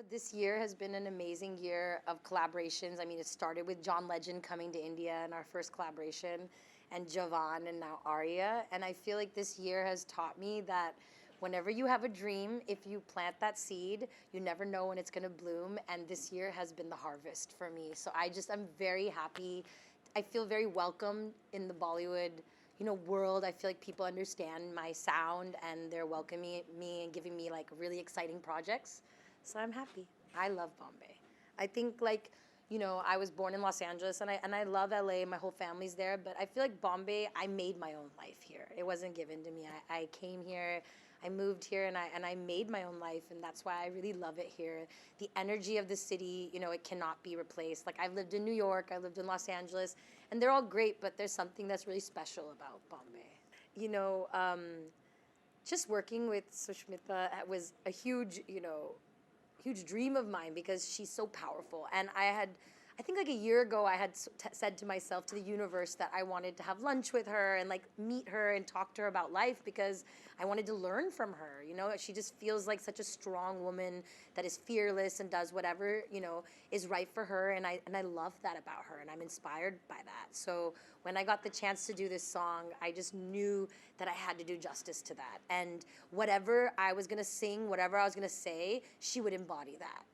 This year has been an amazing year of collaborations. I mean, it started with John Legend coming to India and our first collaboration, and Javan and now Aarya. And I feel like this year has taught me that whenever you have a dream, if you plant that seed, you never know when it's gonna bloom. And this year has been the harvest for me. So I'm very happy. I feel very welcomed in the Bollywood world. I feel like people understand my sound and they're welcoming me and giving me like really exciting projects. So I'm happy. I love Bombay. I think like, I was born in Los Angeles and I love LA. My whole family's there, but I feel like Bombay, I made my own life here. It wasn't given to me. I came here, I moved here, and I made my own life, and that's why I really love it here. The energy of the city, it cannot be replaced. Like I've lived in New York, I lived in Los Angeles, and they're all great, but there's something that's really special about Bombay. You know, um, just working with Sushmita was a huge dream of mine because she's so powerful. And I think like a year ago, I had said to myself, to the universe, that I wanted to have lunch with her and like meet her and talk to her about life because I wanted to learn from her. She just feels like such a strong woman that is fearless and does whatever, is right for her. And I love that about her, and I'm inspired by that. So when I got the chance to do this song, I just knew that I had to do justice to that. And whatever I was gonna sing, whatever I was gonna say, she would embody that,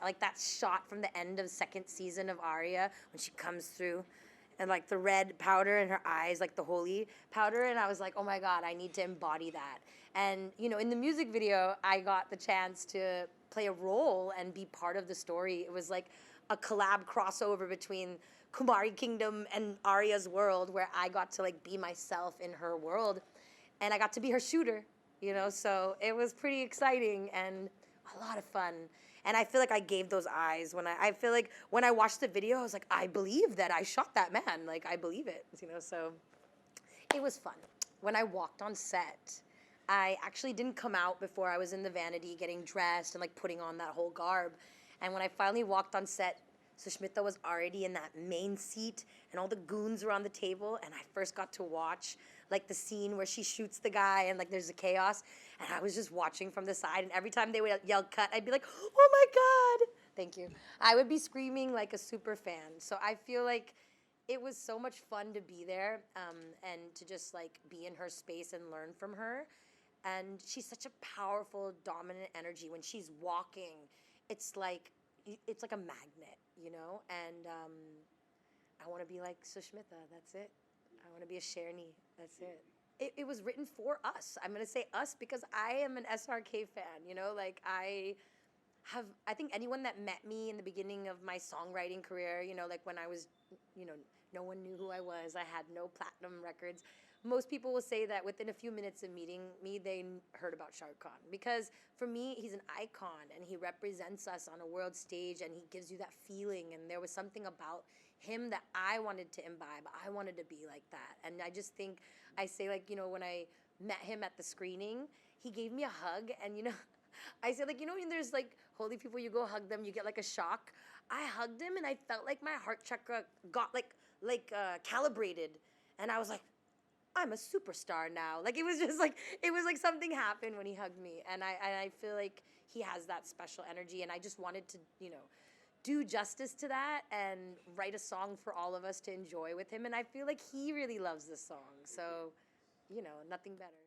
Like that shot from the end of second season of Aarya when she comes through and like the red powder in her eyes, like the holy powder. And I was like, oh my God, I need to embody that. And, in the music video, I got the chance to play a role and be part of the story. It was like a collab crossover between Kumari Kingdom and Arya's world, where I got to like be myself in her world, and I got to be her shooter, so it was pretty exciting and a lot of fun. And I feel like I gave those eyes I feel like when I watched the video, I was like, I believe that I shot that man. Like, I believe it, so it was fun. When I walked on set, I actually didn't come out before I was in the vanity getting dressed and like putting on that whole garb. And when I finally walked on set, Sushmita was already in that main seat and all the goons were on the table, and I first got to watch like the scene where she shoots the guy and like there's a chaos, and I was just watching from the side, and every time they would yell cut, I'd be like, oh my God, thank you. I would be screaming like a super fan. So I feel like it was so much fun to be there, and to just like be in her space and learn from her. And she's such a powerful, dominant energy. When she's walking, it's like it's like a magnet, And I want to be like Sushmita. That's it. I want to be a Sherni. That's it. It was written for us. I'm gonna say us because I am an SRK fan. Like I think anyone that met me in the beginning of my songwriting career, like when I was, no one knew who I was. I had no platinum records. Most people will say that within a few minutes of meeting me, they heard about Shah Rukh Khan. Because for me, he's an icon and he represents us on a world stage and he gives you that feeling. And there was something about him that I wanted to imbibe. I wanted to be like that. And I just think, I say like, when I met him at the screening, he gave me a hug and, I said, like, when there's like holy people, you go hug them, you get like a shock. I hugged him and I felt like my heart chakra got like calibrated. And I was like, I'm a superstar now. Like it was like something happened when he hugged me. And I feel like he has that special energy. And I just wanted to, do justice to that and write a song for all of us to enjoy with him. And I feel like he really loves this song. So, nothing better.